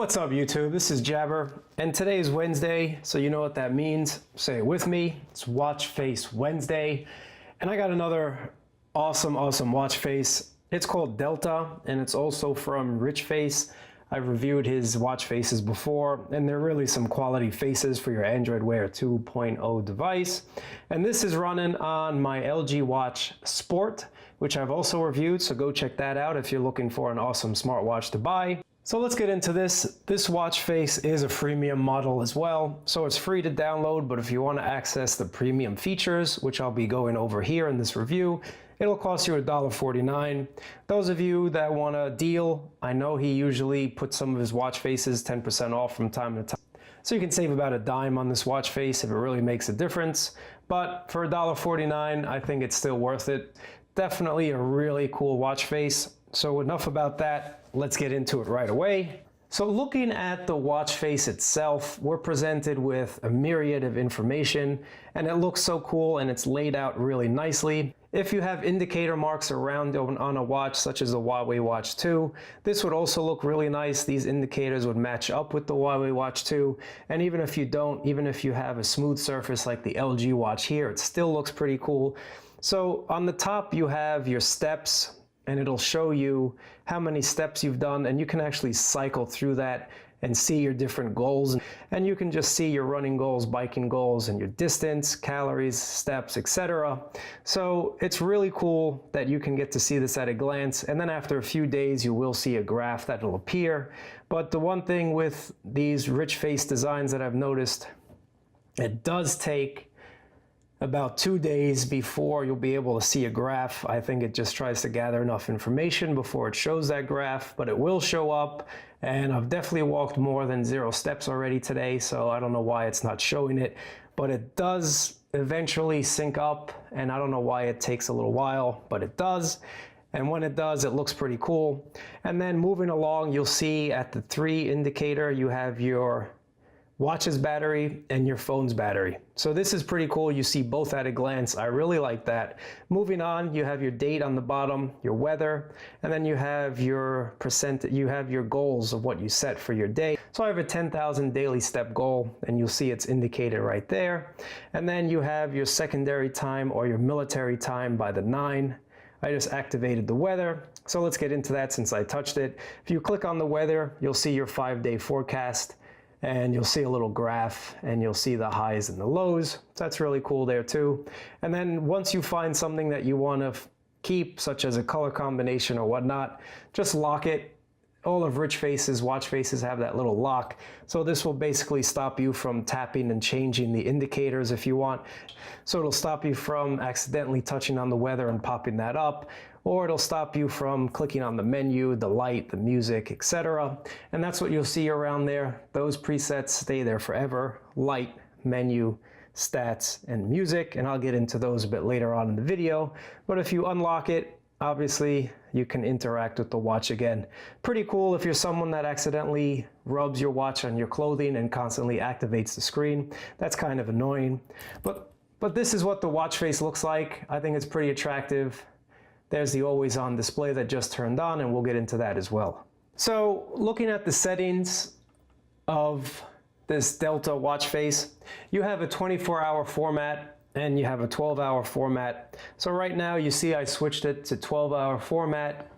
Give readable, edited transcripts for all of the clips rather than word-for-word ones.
What's up YouTube? This is Jabber, and today is Wednesday, so you know what that means. Say it with me. It's Watch Face Wednesday, and I got another awesome watch face. It's called Delta, and it's also from RichFace. I've reviewed his watch faces before, and they're really some quality faces for your Android Wear 2.0 device. And this is running on my LG Watch Sport, which I've also reviewed, so go check that out if you're looking for an awesome smartwatch to buy. So let's get into this. This watch face is a freemium model as well, so it's free to download, but if you want to access the premium features, which I'll be going over here in this review, it'll cost you $1.49. Those of you that want a deal, I know he usually puts some of his watch faces 10% off from time to time. So you can save about a dime on this watch face if it really makes a difference. But for $1.49, I think it's still worth it. Definitely a really cool watch face. So enough about that, let's get into it right away. So looking at the watch face itself, we're presented with a myriad of information, and it looks so cool and it's laid out really nicely. If you have indicator marks around on a watch, such as the Huawei Watch 2, this would also look really nice. These indicators would match up with the Huawei Watch 2, and even if you don't, even if you have a smooth surface like the LG watch here, it still looks pretty cool. So on the top you have your steps, and it'll show you how many steps you've done, and you can actually cycle through that and see your different goals, and you can just see your running goals, biking goals, and your distance, calories, steps, etc. So it's really cool that you can get to see this at a glance, and then after a few days you will see a graph that will appear. But the one thing with these RichFace designs that I've noticed, it does take about 2 days before you'll be able to see a graph. I think it just tries to gather enough information before it shows that graph, but it will show up, and I've definitely walked more than 0 steps already today, so I don't know why it's not showing it, but it does eventually sync up, and I don't know why it takes a little while, but it does. And when it does, it looks pretty cool. And then moving along, you'll see at the 3 indicator, you have your watch's battery and your phone's battery. So this is pretty cool. You see both at a glance. I really like that. Moving on, you have your date on the bottom, your weather, and then you have your goals of what you set for your day. So I have a 10,000 daily step goal, and you'll see it's indicated right there. And then you have your secondary time or your military time by the 9. I just activated the weather. So let's get into that since I touched it. If you click on the weather, you'll see your 5-day forecast, and you'll see a little graph, and you'll see the highs and the lows. So that's really cool there too. And then once you find something that you want to keep, such as a color combination or whatnot, just lock it. All of RichFace's watch faces have that little lock. So this will basically stop you from tapping and changing the indicators if you want. So it'll stop you from accidentally touching on the weather and popping that up, or it'll stop you from clicking on the menu, the light, the music, etc. And that's what you'll see around there. Those presets stay there forever: light, menu, stats, and music, and I'll get into those a bit later on in the video. But if you unlock it, obviously you can interact with the watch again. Pretty cool if you're someone that accidentally rubs your watch on your clothing and constantly activates the screen. That's kind of annoying. But this is what the watch face looks like. I think it's pretty attractive. There's the always on display that just turned on, and we'll get into that as well. So looking at the settings of this Delta watch face, you have a 24-hour format and you have a 12-hour format. So right now you see I switched it to 12-hour format.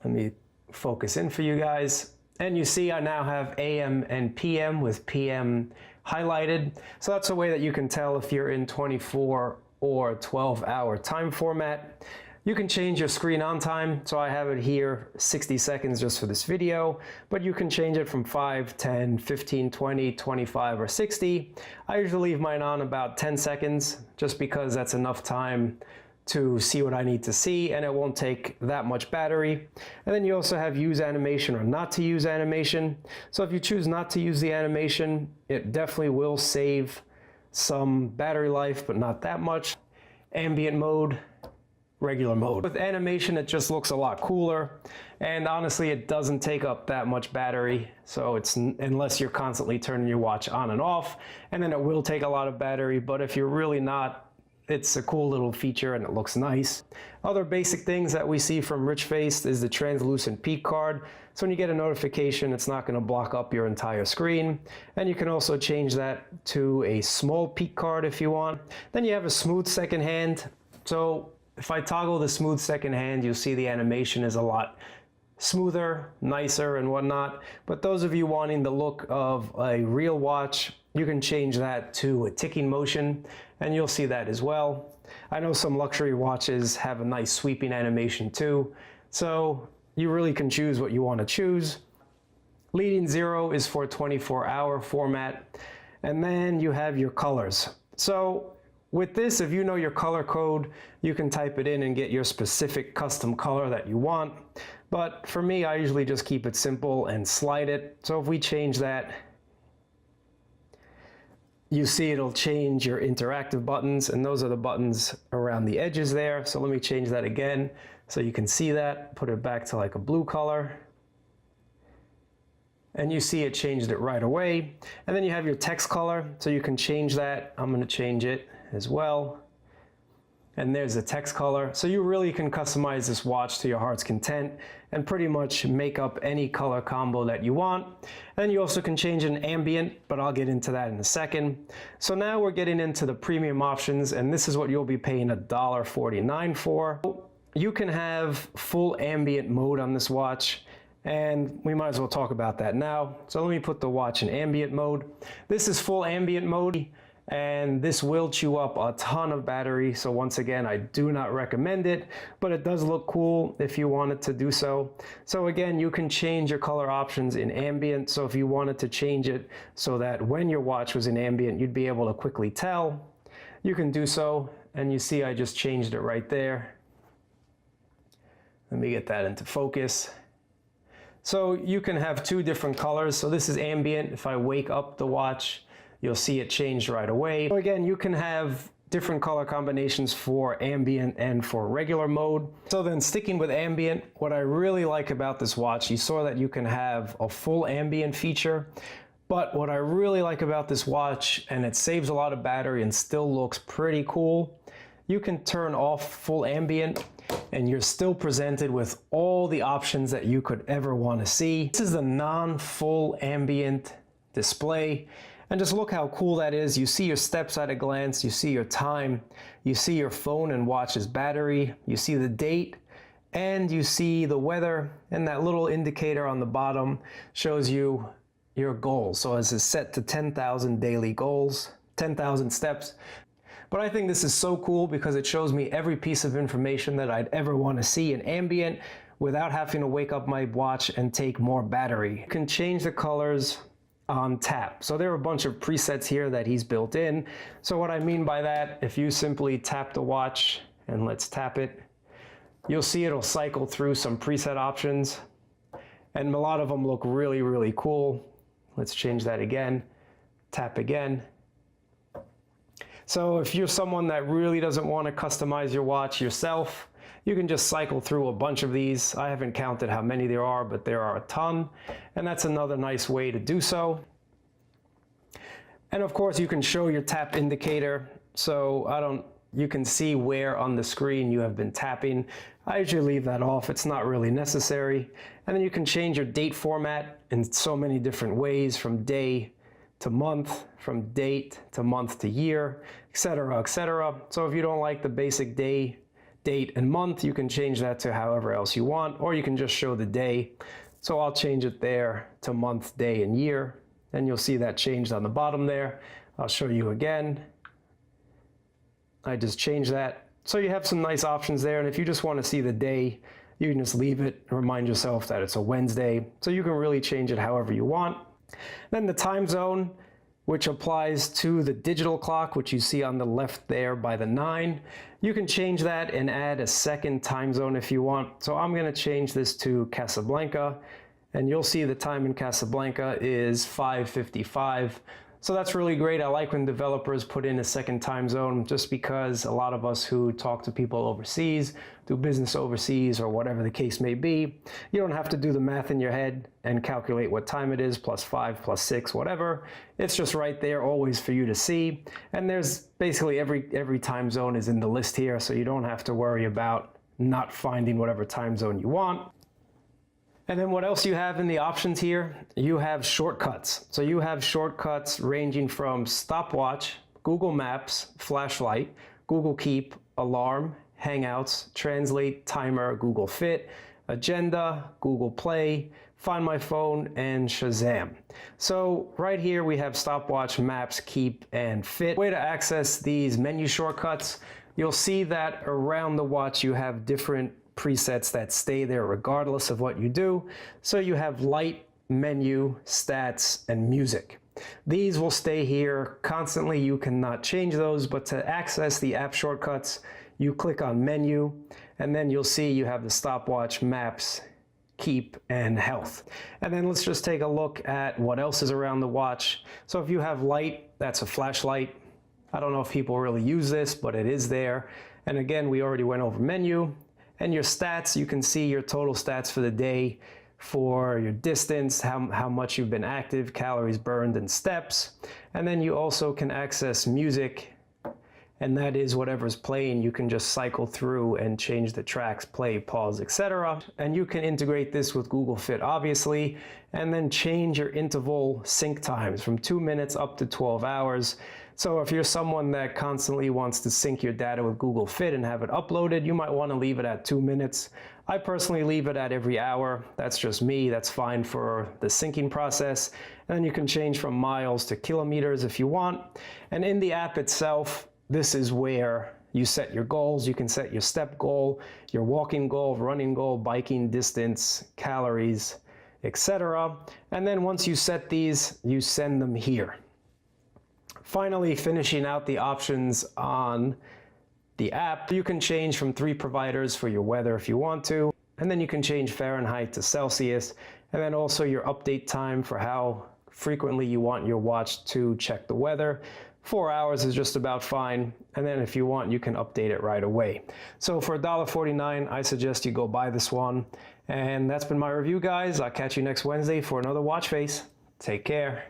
Let me focus in for you guys. And you see I now have AM and PM with PM highlighted. So that's a way that you can tell if you're in 24 or 12-hour time format. You can change your screen on time, so I have it here 60 seconds just for this video, but you can change it from 5, 10, 15, 20, 25, or 60. I usually leave mine on about 10 seconds, just because that's enough time to see what I need to see, and it won't take that much battery. And then you also have use animation or not to use animation. So if you choose not to use the animation, it definitely will save some battery life, but not that much. Ambient mode, regular mode. With animation, it just looks a lot cooler, and honestly it doesn't take up that much battery, so it's unless you're constantly turning your watch on and off, and then it will take a lot of battery. But if you're really not It's a cool little feature and it looks nice. Other basic things that we see from RichFace is the translucent peak card. So when you get a notification, it's not going to block up your entire screen. And you can also change that to a small peak card if you want. Then you have a smooth second hand. So if I toggle the smooth second hand, you'll see the animation is a lot smoother, nicer, and whatnot. But those of you wanting the look of a real watch, you can change that to a ticking motion, and you'll see that as well. I know some luxury watches have a nice sweeping animation too, so you really can choose what you want to choose. Leading 0 is for 24-hour format, and then you have your colors. So with this, if you know your color code, you can type it in and get your specific custom color that you want. But for me, I usually just keep it simple and slide it. So if we change that, you see it'll change your interactive buttons, and those are the buttons around the edges there. So let me change that again so you can see that. Put it back to like a blue color. And you see it changed it right away. And then you have your text color, so you can change that. I'm going to change it as well. And there's the text color. So you really can customize this watch to your heart's content and pretty much make up any color combo that you want. And you also can change an ambient, but I'll get into that in a second. So now we're getting into the premium options, and this is what you'll be paying $1.49 for. You can have full ambient mode on this watch, and we might as well talk about that now. So let me put the watch in ambient mode. This is full ambient mode, and this will chew up a ton of battery. So once again, I do not recommend it, but it does look cool if you wanted to do so. So again, you can change your color options in ambient. So if you wanted to change it so that when your watch was in ambient, you'd be able to quickly tell, you can do so. And you see, I just changed it right there. Let me get that into focus. So you can have two different colors. So this is ambient. If I wake up the watch, you'll see it changed right away. So again, you can have different color combinations for ambient and for regular mode. So then sticking with ambient, what I really like about this watch, you saw that you can have a full ambient feature, but what I really like about this watch, and it saves a lot of battery and still looks pretty cool, you can turn off full ambient and you're still presented with all the options that you could ever want to see. This is the non-full ambient display. And just look how cool that is. You see your steps at a glance, you see your time, you see your phone and watch's battery, you see the date, and you see the weather, and that little indicator on the bottom shows you your goals. So it's set to 10,000 daily goals, 10,000 steps. But I think this is so cool because it shows me every piece of information that I'd ever want to see in ambient without having to wake up my watch and take more battery. You can change the colors on tap. So there are a bunch of presets here that he's built in. So what I mean by that, if you simply tap the watch and let's tap it, you'll see it'll cycle through some preset options, and a lot of them look really, really cool. Let's change that again, tap again. So if you're someone that really doesn't want to customize your watch yourself, you can just cycle through a bunch of these. I haven't counted how many there are, but there are a ton. And that's another nice way to do so. And of course, you can show your tap indicator. So you can see where on the screen you have been tapping. I usually leave that off. It's not really necessary. And then you can change your date format in so many different ways, from day to month, from date to month to year, etc., etc. So if you don't like the basic day, date, and month, you can change that to however else you want, or you can just show the day. So I'll change it there to month, day, and year, and you'll see that changed on the bottom there. I'll show you again. I just changed that. So you have some nice options there, and if you just want to see the day, you can just leave it and remind yourself that it's a Wednesday. So you can really change it however you want. Then the time zone, which applies to the digital clock, which you see on the left there by the 9. You can change that and add a second time zone if you want. So I'm going to change this to Casablanca, and you'll see the time in Casablanca is 5:55. So that's really great. I like when developers put in a second time zone, just because a lot of us who talk to people overseas, do business overseas, or whatever the case may be, you don't have to do the math in your head and calculate what time it is, +5, +6, whatever. It's just right there always for you to see. And there's basically every time zone is in the list here, so you don't have to worry about not finding whatever time zone you want. And then what else you have in the options here? You have shortcuts. So you have shortcuts ranging from stopwatch, Google Maps, flashlight, Google Keep, alarm, Hangouts, translate, timer, Google Fit, agenda, Google Play, Find My Phone, and Shazam. So right here we have stopwatch, maps, keep, and fit. Way to access these menu shortcuts, you'll see that around the watch you have different presets that stay there regardless of what you do. So you have light, menu, stats, and music. These will stay here constantly. You cannot change those, but to access the app shortcuts, you click on menu, and then you'll see you have the stopwatch, maps, keep, and health. And then let's just take a look at what else is around the watch. So if you have light, that's a flashlight. I don't know if people really use this, but it is there. And again, we already went over menu. And your stats, you can see your total stats for the day, for your distance, how much you've been active, calories burned, and steps. And then you also can access music, and that is whatever's playing. You can just cycle through and change the tracks, play, pause, etc. And you can integrate this with Google Fit, obviously, and then change your interval sync times from 2 minutes up to 12 hours. So if you're someone that constantly wants to sync your data with Google Fit and have it uploaded, you might want to leave it at 2 minutes. I personally leave it at every hour. That's just me. That's fine for the syncing process. And then you can change from miles to kilometers if you want. And in the app itself, this is where you set your goals. You can set your step goal, your walking goal, running goal, biking distance, calories, etc. And then once you set these, you send them here. Finally, finishing out the options on the app, you can change from 3 providers for your weather if you want to, and then you can change Fahrenheit to Celsius, and then also your update time for how frequently you want your watch to check the weather. 4 hours is just about fine, and then if you want, you can update it right away. So for $1.49, I suggest you go buy this one. And that's been my review, guys. I'll catch you next Wednesday for another watch face. Take care.